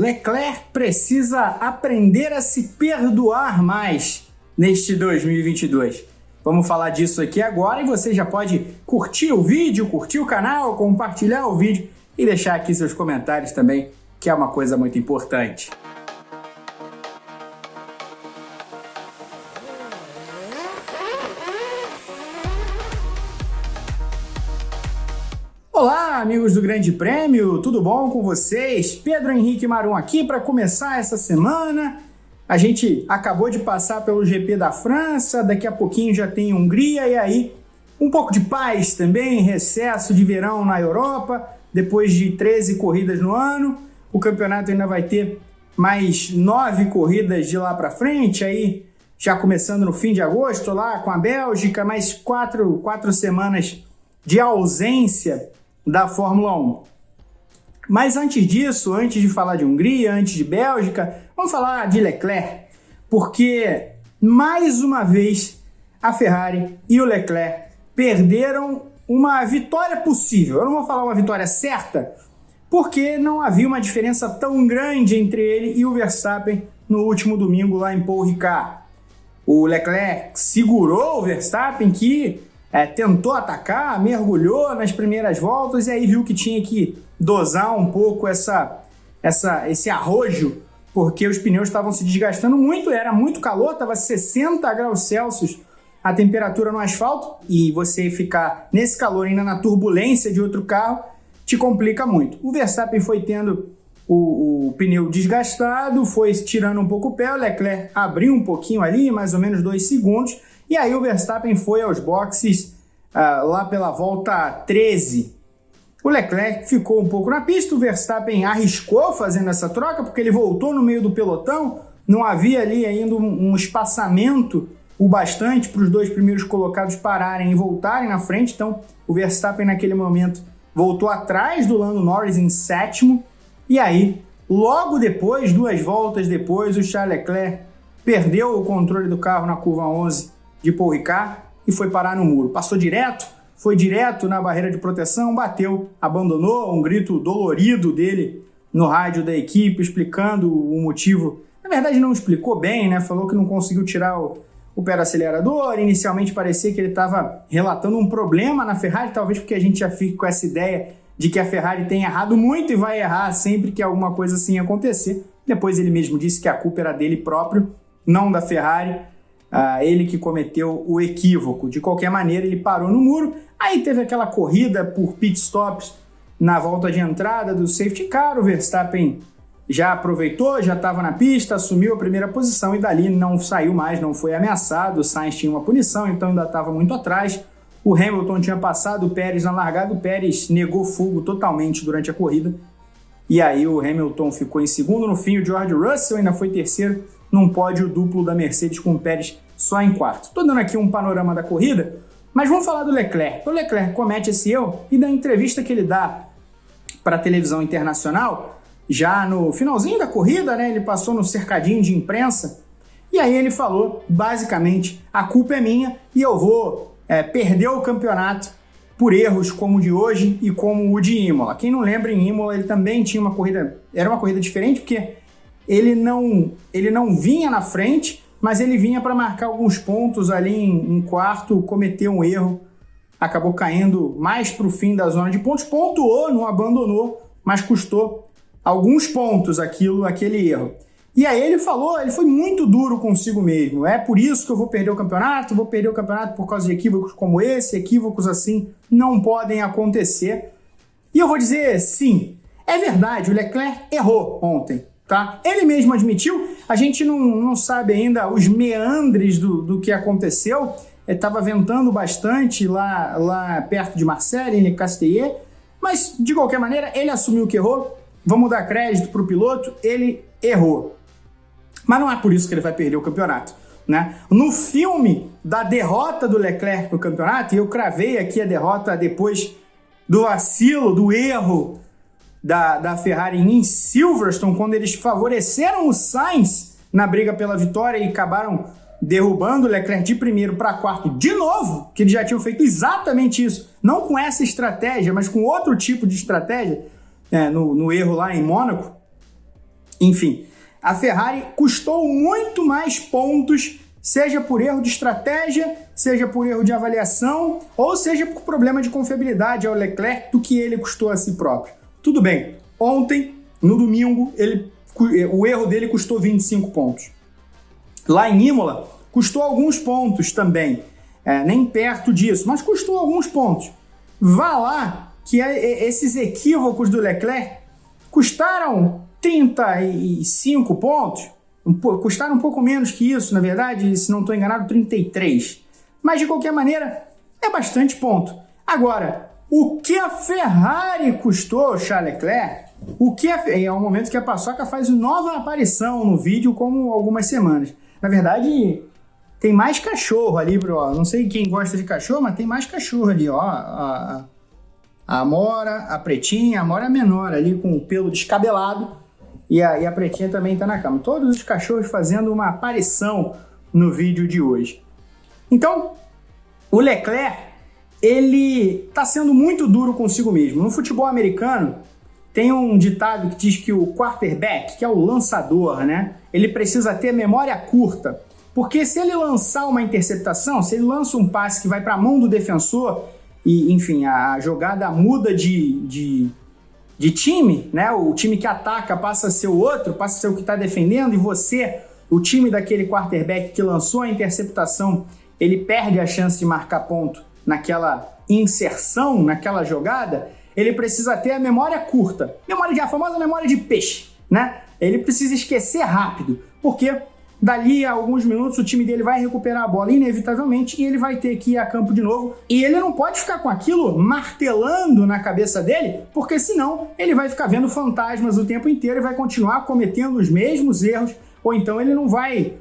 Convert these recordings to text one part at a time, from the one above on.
Leclerc precisa aprender a se perdoar mais neste 2022. Vamos falar disso aqui agora e você já pode curtir o vídeo, curtir o canal, compartilhar o vídeo e deixar aqui seus comentários também, que é uma coisa muito importante. Olá, amigos do Grande Prêmio, tudo bom com vocês? Pedro Henrique Marum aqui para começar essa semana. A gente acabou de passar pelo GP da França, daqui a pouquinho já tem Hungria e aí um pouco de paz também, recesso de verão na Europa, depois de 13 corridas no ano. O campeonato ainda vai ter mais 9 corridas de lá para frente, aí já começando no fim de agosto lá com a Bélgica, mais 4 semanas de ausência da Fórmula 1. Mas antes disso, antes de falar de Hungria, antes de Bélgica, vamos falar de Leclerc, porque mais uma vez a Ferrari e o Leclerc perderam uma vitória possível. Eu não vou falar uma vitória certa, porque não havia uma diferença tão grande entre ele e o Verstappen no último domingo lá em Paul Ricard. O Leclerc segurou o Verstappen, que tentou atacar, mergulhou nas primeiras voltas e aí viu que tinha que dosar um pouco esse arrojo, porque os pneus estavam se desgastando muito, era muito calor, estava 60 graus Celsius a temperatura no asfalto e você ficar nesse calor ainda na turbulência de outro carro te complica muito. O Verstappen foi tendo o pneu desgastado, foi tirando um pouco o pé, o Leclerc abriu um pouquinho ali, mais ou menos 2 segundos, e aí o Verstappen foi aos boxes lá pela volta 13. O Leclerc ficou um pouco na pista, o Verstappen arriscou fazendo essa troca, porque ele voltou no meio do pelotão, não havia ali ainda um espaçamento o bastante para os 2 primeiros colocados pararem e voltarem na frente, então o Verstappen naquele momento voltou atrás do Lando Norris em 7º, e aí, logo depois, 2 voltas depois, o Charles Leclerc perdeu o controle do carro na curva 11 de Paul Ricard e foi parar no muro. Passou direto, foi direto na barreira de proteção, bateu, abandonou, um grito dolorido dele no rádio da equipe, explicando o motivo. Na verdade não explicou bem, né? Falou que não conseguiu tirar o pé do acelerador. Inicialmente parecia que ele estava relatando um problema na Ferrari, talvez porque a gente já fique com essa ideia de que a Ferrari tem errado muito e vai errar sempre que alguma coisa assim acontecer. Depois ele mesmo disse que a culpa era dele próprio, não da Ferrari. Ele que cometeu o equívoco. De qualquer maneira, ele parou no muro. Aí teve aquela corrida por pit stops na volta de entrada do safety car. O Verstappen já aproveitou, já estava na pista, assumiu a primeira posição e dali não saiu mais, não foi ameaçado. O Sainz tinha uma punição, então ainda estava muito atrás. O Hamilton tinha passado o Pérez na largada, o Pérez negou fogo totalmente durante a corrida. E aí o Hamilton ficou em segundo. No fim, o George Russell ainda foi terceiro, num pódio duplo da Mercedes com o Pérez só em quarto. Estou dando aqui um panorama da corrida, mas vamos falar do Leclerc. O Leclerc comete esse erro e da entrevista que ele dá para a televisão internacional, já no finalzinho da corrida, né, ele passou no cercadinho de imprensa, e aí ele falou, basicamente, a culpa é minha e eu vou perder o campeonato por erros como o de hoje e como o de Imola. Quem não lembra, em Imola ele também tinha uma corrida, era uma corrida diferente, porque ele não vinha na frente, mas ele vinha para marcar alguns pontos ali em quarto, cometeu um erro, acabou caindo mais para o fim da zona de pontos, pontuou, não abandonou, mas custou alguns pontos aquele erro. E aí ele falou, ele foi muito duro consigo mesmo, é por isso que eu vou perder o campeonato por causa de equívocos como esse, equívocos assim não podem acontecer. E eu vou dizer sim, é verdade, o Leclerc errou ontem. Tá? Ele mesmo admitiu, a gente não sabe ainda os meandres do que aconteceu, estava ventando bastante lá perto de Marseille, em Le Castellet, mas de qualquer maneira ele assumiu que errou, vamos dar crédito para o piloto, ele errou. Mas não é por isso que ele vai perder o campeonato, né? No filme da derrota do Leclerc no campeonato, e eu cravei aqui a derrota depois do vacilo, do erro da Ferrari em Silverstone, quando eles favoreceram o Sainz na briga pela vitória e acabaram derrubando o Leclerc de primeiro para quarto de novo, que eles já tinham feito exatamente isso, não com essa estratégia, mas com outro tipo de estratégia, no erro lá em Mônaco. Enfim, a Ferrari custou muito mais pontos, seja por erro de estratégia, seja por erro de avaliação, ou seja por problema de confiabilidade ao Leclerc, do que ele custou a si próprio. Tudo bem, ontem, no domingo, o erro dele custou 25 pontos. Lá em Imola, custou alguns pontos também, nem perto disso, mas custou alguns pontos. Vá lá que esses equívocos do Leclerc custaram 35 pontos, custaram um pouco menos que isso, na verdade, se não estou enganado, 33. Mas, de qualquer maneira, é bastante ponto. Agora, o que a Ferrari custou, Charles Leclerc, é um momento que a Paçoca faz nova aparição no vídeo, como algumas semanas. Na verdade, tem mais cachorro ali, não sei quem gosta de cachorro, mas tem mais cachorro ali, ó. A Amora, a Pretinha, a Amora menor ali com o pelo descabelado, e a Pretinha também está na cama. Todos os cachorros fazendo uma aparição no vídeo de hoje. Então, o Leclerc, ele está sendo muito duro consigo mesmo. No futebol americano, tem um ditado que diz que o quarterback, que é o lançador, né? Ele precisa ter memória curta. Porque se ele lançar uma interceptação, se ele lança um passe que vai para a mão do defensor, e, enfim, a jogada muda de time, né? O time que ataca passa a ser o outro, passa a ser o que está defendendo, e você, o time daquele quarterback que lançou a interceptação, ele perde a chance de marcar ponto naquela inserção, naquela jogada. Ele precisa ter a memória curta, a famosa memória de peixe, né? Ele precisa esquecer rápido, porque dali a alguns minutos o time dele vai recuperar a bola inevitavelmente e ele vai ter que ir a campo de novo. E ele não pode ficar com aquilo martelando na cabeça dele, porque senão ele vai ficar vendo fantasmas o tempo inteiro e vai continuar cometendo os mesmos erros, ou então ele não vai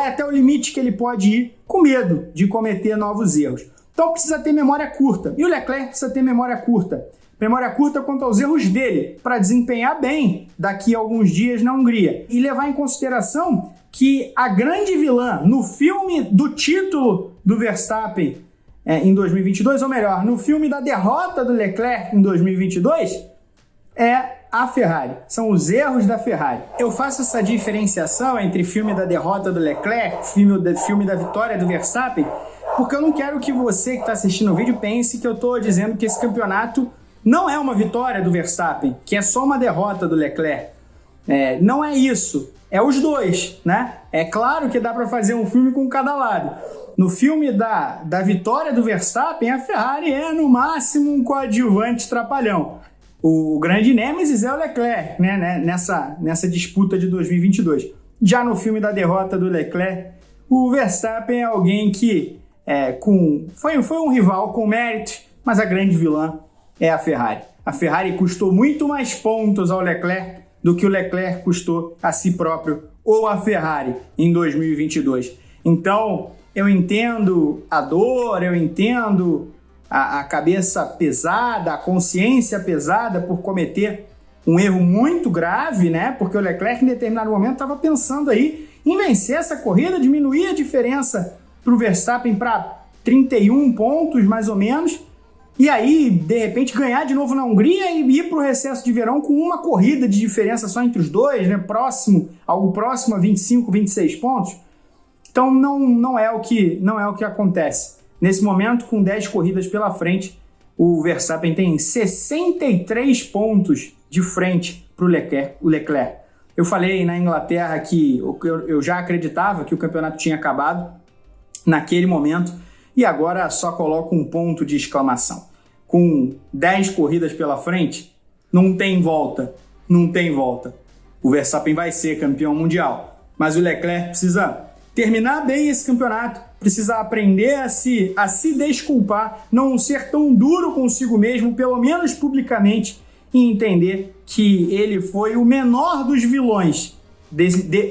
até o limite que ele pode ir com medo de cometer novos erros. Então precisa ter memória curta. E o Leclerc precisa ter memória curta. Memória curta quanto aos erros dele, para desempenhar bem daqui a alguns dias na Hungria. E levar em consideração que a grande vilã no filme do título do Verstappen em 2022, ou melhor, no filme da derrota do Leclerc em 2022, é a Ferrari. São os erros da Ferrari. Eu faço essa diferenciação entre filme da derrota do Leclerc, filme da vitória do Verstappen, porque eu não quero que você que está assistindo o vídeo pense que eu estou dizendo que esse campeonato não é uma vitória do Verstappen, que é só uma derrota do Leclerc. Não é isso. É os dois, né? É claro que dá para fazer um filme com cada lado. No filme da vitória do Verstappen, a Ferrari é, no máximo, um coadjuvante trapalhão. O grande nêmesis é o Leclerc, né? Nessa disputa de 2022. Já no filme da derrota do Leclerc, o Verstappen é alguém que foi um rival com mérito, mas a grande vilã é a Ferrari. A Ferrari custou muito mais pontos ao Leclerc do que o Leclerc custou a si próprio ou a Ferrari em 2022. Então, eu entendo a dor, eu entendo a cabeça pesada, a consciência pesada por cometer um erro muito grave, né? Porque o Leclerc, em determinado momento, estava pensando aí em vencer essa corrida, diminuir a diferença para o Verstappen para 31 pontos, mais ou menos, e aí, de repente, ganhar de novo na Hungria e ir para o recesso de verão com uma corrida de diferença só entre os dois, né? Algo próximo a 25, 26 pontos. Então, não é o que acontece. Nesse momento, com 10 corridas pela frente, o Verstappen tem 63 pontos de frente para o Leclerc. Eu falei na Inglaterra que eu já acreditava que o campeonato tinha acabado naquele momento, e agora só coloco um ponto de exclamação. Com 10 corridas pela frente, não tem volta. O Verstappen vai ser campeão mundial, mas o Leclerc precisa terminar bem esse campeonato, precisa aprender a se desculpar, não ser tão duro consigo mesmo, pelo menos publicamente, e entender que ele foi o menor dos vilões,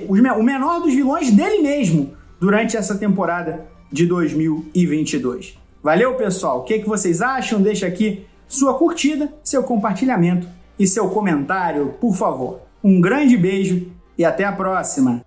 o menor dos vilões dele mesmo durante essa temporada de 2022. Valeu, pessoal? O que vocês acham? Deixa aqui sua curtida, seu compartilhamento e seu comentário, por favor. Um grande beijo e até a próxima!